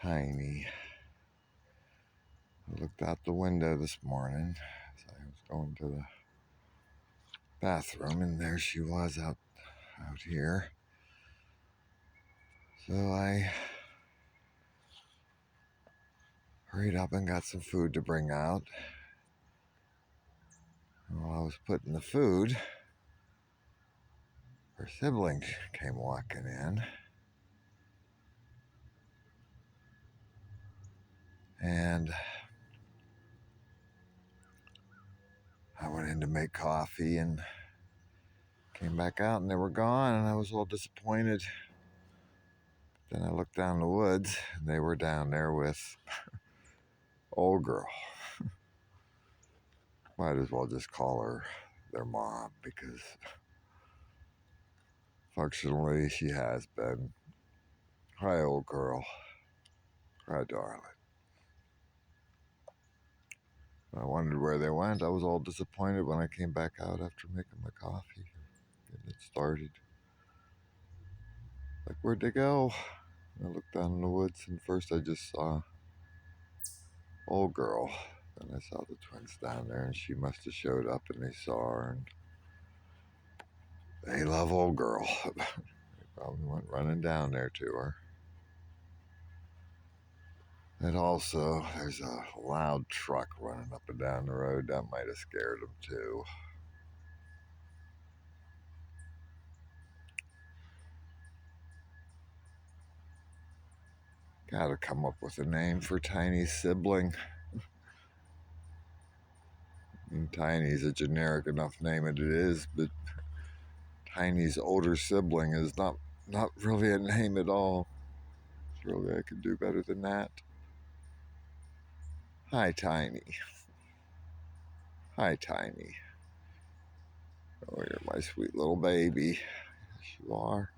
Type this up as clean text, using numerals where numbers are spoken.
Tiny. I looked out the window this morning as I was going to the bathroom, and there she was out here. So I hurried up and got some food to bring out. And while I was putting the food, her sibling came walking in. And I went in to make coffee and came back out, and they were gone, and I was all disappointed. Then I looked down the woods, and they were down there with old girl. Might as well just call her their mom, because functionally she has been. Hi, old girl. Hi, darling. I wondered where they went. I was all disappointed when I came back out after making my coffee, getting it started. Like, where'd they go? I looked down in the woods, and first I just saw old girl. Then I saw the twins down there, and she must have showed up, and they saw her, and they love old girl. They probably went running down there to her. And also, there's a loud truck running up and down the road. That might have scared them too. Gotta come up with a name for Tiny's sibling. Tiny's a generic enough name as it is, but Tiny's older sibling is not really a name at all. Surely I could do better than that. Hi, Tiny. Hi, Tiny. Oh, you're my sweet little baby. Yes, you are.